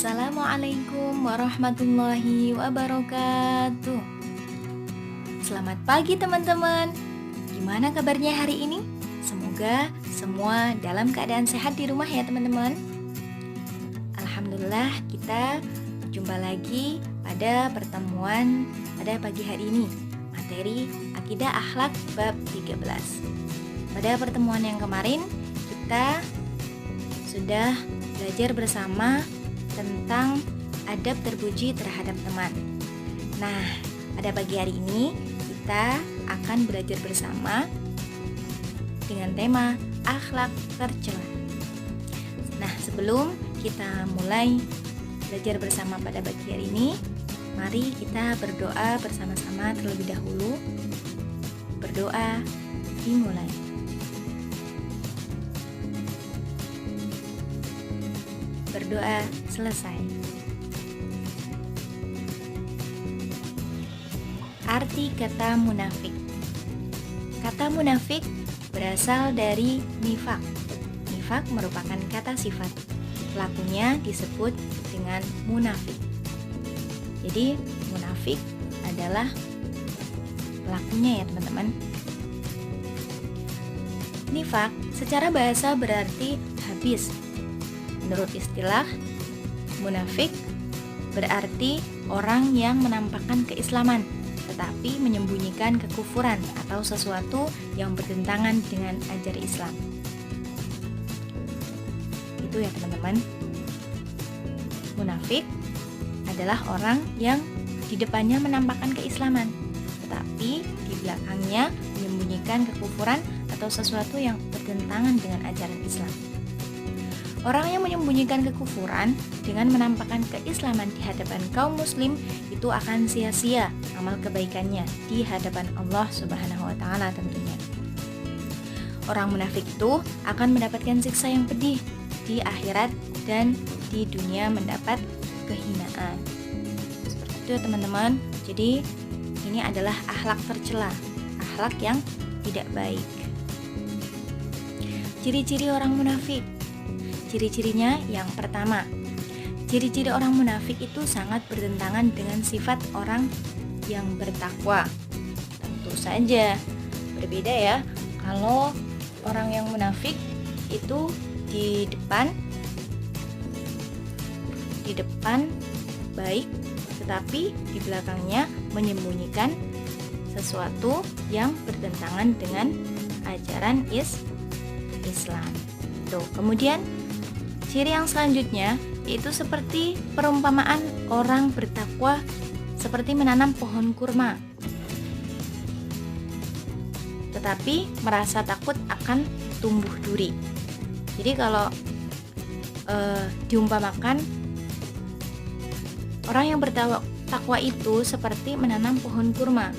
Assalamualaikum warahmatullahi wabarakatuh. Selamat pagi teman-teman. Gimana kabarnya hari ini? Semoga semua dalam keadaan sehat di rumah ya teman-teman. Alhamdulillah kita jumpa lagi pada pertemuan pada pagi hari ini. Materi Akidah Akhlak bab 13. Pada pertemuan yang kemarin kita sudah belajar bersama tentang adab terpuji terhadap teman. Nah, pada pagi hari ini kita akan belajar bersama dengan tema akhlak tercela. Nah, sebelum kita mulai belajar bersama pada pagi hari ini, mari kita berdoa bersama-sama terlebih dahulu. Berdoa dimulai. Berdoa selesai. Arti kata munafik. Kata munafik berasal dari nifak. Nifak merupakan kata sifat. Pelakunya disebut dengan munafik. Jadi munafik adalah pelakunya ya teman-teman. Nifak secara bahasa berarti habis. Menurut istilah, munafik berarti orang yang menampakkan keislaman tetapi menyembunyikan kekufuran atau sesuatu yang bertentangan dengan ajaran Islam. Itu ya teman-teman. Munafik adalah orang yang di depannya menampakkan keislaman tetapi di belakangnya menyembunyikan kekufuran atau sesuatu yang bertentangan dengan ajaran Islam. Orang yang menyembunyikan kekufuran dengan menampakkan keislaman di hadapan kaum muslim itu akan sia-sia amal kebaikannya di hadapan Allah Subhanahu wa taala tentunya. Orang munafik itu akan mendapatkan siksa yang pedih di akhirat dan di dunia mendapat kehinaan. Seperti itu ya teman-teman. Jadi ini adalah akhlak tercela, akhlak yang tidak baik. Ciri-ciri orang munafik. Ciri-cirinya yang pertama, ciri-ciri orang munafik itu sangat bertentangan dengan sifat orang yang bertakwa. Tentu saja berbeda ya. Kalau orang yang munafik itu di depan baik, tetapi di belakangnya menyembunyikan sesuatu yang bertentangan dengan ajaran Islam. Tuh, kemudian ciri yang selanjutnya yaitu seperti perumpamaan orang bertakwa seperti menanam pohon kurma, tetapi merasa takut akan tumbuh duri. Jadi kalau diumpamakan orang yang bertakwa itu seperti menanam pohon kurma,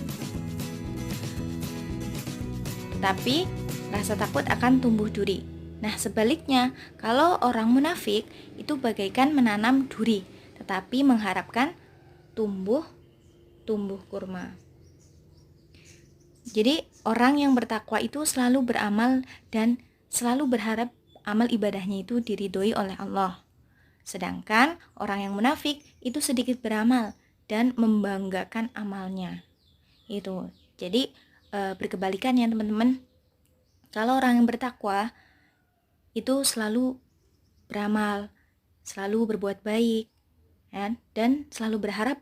tetapi rasa takut akan tumbuh duri. Nah, sebaliknya, kalau orang munafik itu bagaikan menanam duri, tetapi mengharapkan tumbuh kurma. Jadi, orang yang bertakwa itu selalu beramal dan selalu berharap amal ibadahnya itu diridhoi oleh Allah. Sedangkan orang yang munafik itu sedikit beramal dan membanggakan amalnya. Itu. Jadi, berkebalikan ya teman-teman. Kalau orang yang bertakwa itu selalu beramal, selalu berbuat baik, ya, dan selalu berharap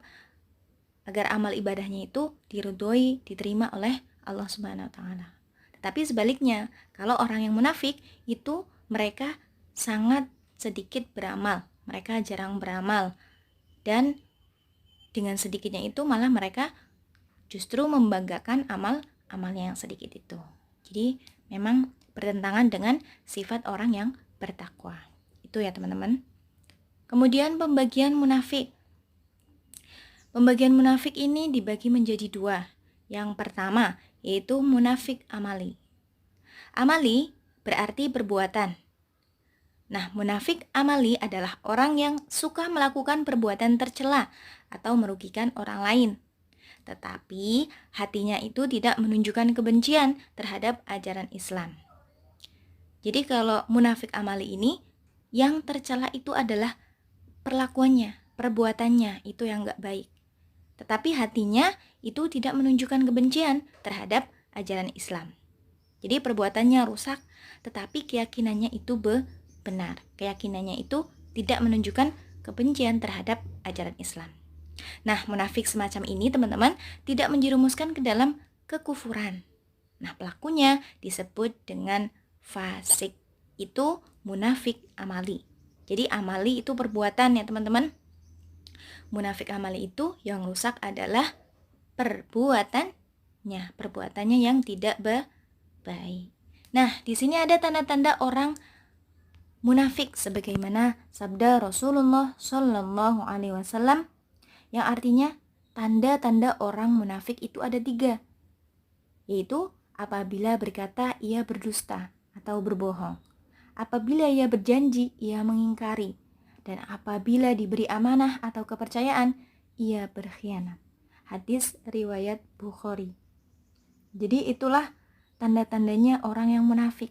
agar amal ibadahnya itu diridhoi, diterima oleh Allah Subhanahu wa taala. Tetapi sebaliknya, kalau orang yang munafik itu mereka sangat sedikit beramal, mereka jarang beramal, dan dengan sedikitnya itu malah mereka justru membanggakan amalnya yang sedikit itu. Jadi memang bertentangan dengan sifat orang yang bertakwa. Itu ya teman-teman. Kemudian pembagian munafik. Pembagian munafik ini dibagi menjadi dua. Yang pertama yaitu munafik amali. Amali berarti perbuatan. Nah, munafik amali adalah orang yang suka melakukan perbuatan tercela atau merugikan orang lain. Tetapi hatinya itu tidak menunjukkan kebencian terhadap ajaran Islam. Jadi kalau munafik amali ini, yang tercela itu adalah perlakuannya, perbuatannya itu yang nggak baik. Tetapi hatinya itu tidak menunjukkan kebencian terhadap ajaran Islam. Jadi perbuatannya rusak, tetapi keyakinannya itu benar. Keyakinannya itu tidak menunjukkan kebencian terhadap ajaran Islam. Nah, munafik semacam ini teman-teman tidak menjerumuskan ke dalam kekufuran. Nah, pelakunya disebut dengan fasik. Itu munafik amali. Jadi amali itu perbuatan ya teman-teman. Munafik amali itu yang rusak adalah perbuatannya yang tidak baik. Nah, di sini ada tanda-tanda orang munafik sebagaimana sabda Rasulullah Shallallahu Alaihi Wasallam yang artinya tanda-tanda orang munafik itu ada 3, yaitu apabila berkata ia berdusta atau berbohong, apabila ia berjanji ia mengingkari, dan apabila diberi amanah atau kepercayaan ia berkhianat. Hadis riwayat Bukhari. Jadi itulah tanda-tandanya orang yang munafik.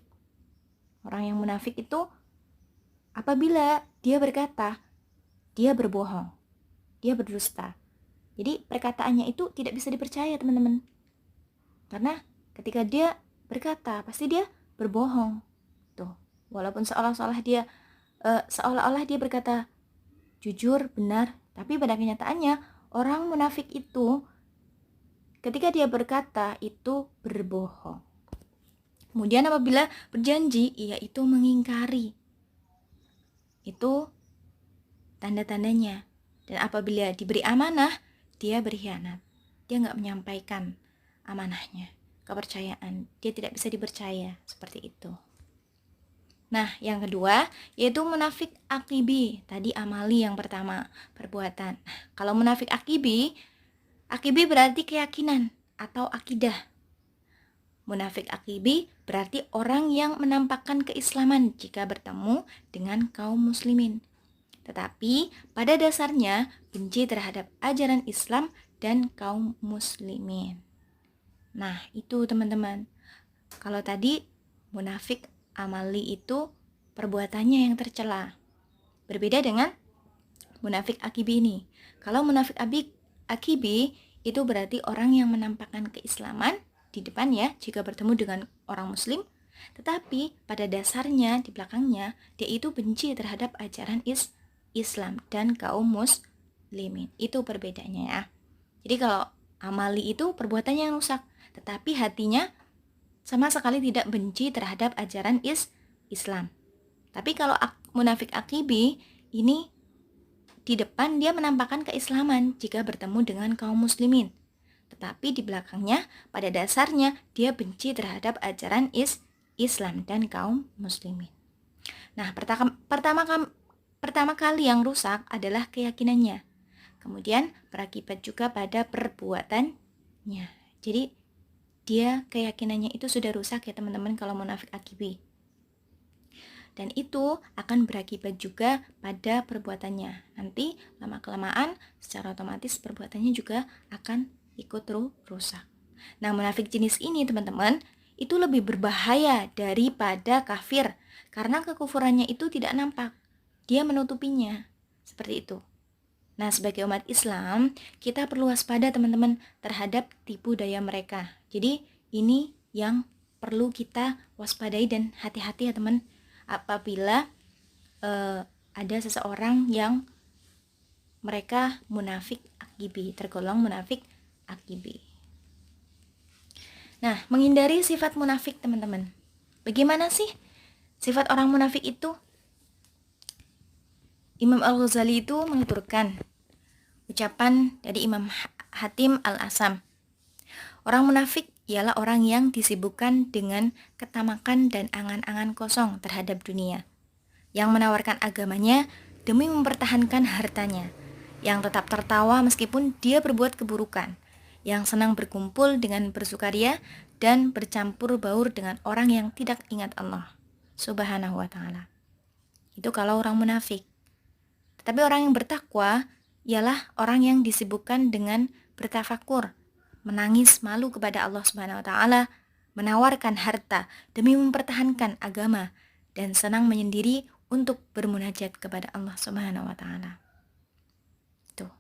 Orang yang munafik itu apabila dia berkata dia berbohong, dia berdusta. Jadi perkataannya itu tidak bisa dipercaya teman-teman. Karena ketika dia berkata pasti dia berbohong. Tuh, walaupun seolah-olah dia berkata jujur, benar, tapi pada kenyataannya orang munafik itu ketika dia berkata itu berbohong. Kemudian apabila berjanji ia itu mengingkari. Itu tanda-tandanya. Dan apabila diberi amanah, dia berkhianat. Dia nggak menyampaikan amanahnya, kepercayaan. Dia tidak bisa dipercaya, seperti itu. Nah, yang kedua, yaitu munafik akibi. Tadi amali yang pertama, perbuatan. Nah, kalau munafik akibi berarti keyakinan atau akidah. Munafik akibi berarti orang yang menampakkan keislaman jika bertemu dengan kaum muslimin. Tetapi pada dasarnya benci terhadap ajaran Islam dan kaum muslimin. Nah, itu teman-teman. Kalau tadi munafik amali itu perbuatannya yang tercela. Berbeda dengan munafik akibi ini. Kalau munafik akibi itu berarti orang yang menampakkan keislaman di depan ya jika bertemu dengan orang muslim, tetapi pada dasarnya di belakangnya dia itu benci terhadap ajaran Islam dan kaum muslimin. Itu perbedaannya ya. Jadi kalau amali itu perbuatannya yang rusak, tetapi hatinya sama sekali tidak benci terhadap ajaran Islam. Tapi kalau munafik akibi ini di depan dia menampakkan keislaman jika bertemu dengan kaum muslimin. Tetapi di belakangnya pada dasarnya dia benci terhadap ajaran Islam dan kaum muslimin. Nah, pertama kali yang rusak adalah keyakinannya. Kemudian berakibat juga pada perbuatannya. Jadi dia keyakinannya itu sudah rusak ya teman-teman kalau munafik akibi. Dan itu akan berakibat juga pada perbuatannya. Nanti lama-kelamaan secara otomatis perbuatannya juga akan ikut rusak. Nah, munafik jenis ini teman-teman itu lebih berbahaya daripada kafir karena kekufurannya itu tidak nampak. Dia menutupinya. Seperti itu. Nah, sebagai umat Islam, kita perlu waspada teman-teman terhadap tipu daya mereka. Jadi, ini yang perlu kita waspadai dan hati-hati ya teman. Apabila ada seseorang yang mereka munafik akibi, tergolong munafik akibi. Nah, menghindari sifat munafik teman-teman. Bagaimana sih sifat orang munafik itu? Imam Al-Ghazali itu menuturkan ucapan dari Imam Hatim Al-Asam. Orang munafik ialah orang yang disibukkan dengan ketamakan dan angan-angan kosong terhadap dunia, yang menawarkan agamanya demi mempertahankan hartanya, yang tetap tertawa meskipun dia berbuat keburukan, yang senang berkumpul dengan bersukaria dan bercampur baur dengan orang yang tidak ingat Allah Subhanahu wa ta'ala. Itu kalau orang munafik. Tetapi orang yang bertakwa ialah orang yang disibukkan dengan bertafakur, menangis malu kepada Allah Subhanahu wa ta'ala, menawarkan harta demi mempertahankan agama, dan senang menyendiri untuk bermunajat kepada Allah Subhanahu wa taala. Tuh.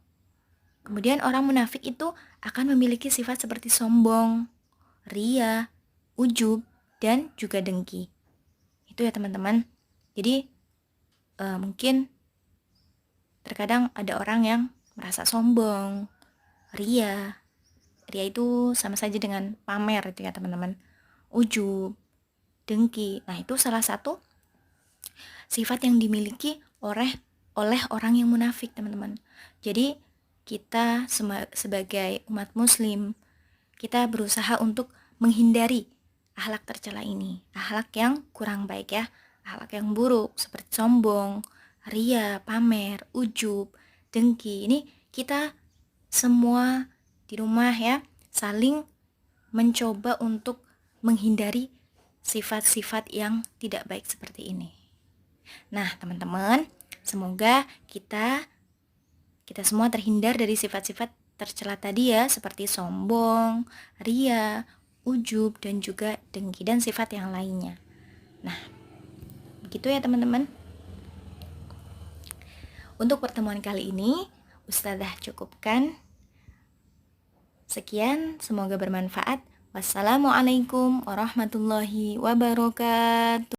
Kemudian orang munafik itu akan memiliki sifat seperti sombong, ria, ujub, dan juga dengki. Itu ya teman-teman. Jadi mungkin terkadang ada orang yang merasa sombong, ria. Ria itu sama saja dengan pamer itu ya teman-teman. Ujub, dengki. Nah, itu salah satu sifat yang dimiliki oleh orang yang munafik, teman-teman. Jadi, kita sebagai umat muslim, kita berusaha untuk menghindari akhlak tercela ini, akhlak yang kurang baik ya, akhlak yang buruk seperti sombong, ria, pamer, ujub, dengki. Ini kita semua di rumah ya, saling mencoba untuk menghindari sifat-sifat yang tidak baik seperti ini. Nah, teman-teman, semoga kita semua terhindar dari sifat-sifat tercela tadi ya, seperti sombong, ria, ujub, dan juga dengki, dan sifat yang lainnya. Nah, begitu ya teman-teman. Untuk pertemuan kali ini, Ustazah cukupkan. Sekian, semoga bermanfaat. Wassalamualaikum warahmatullahi wabarakatuh.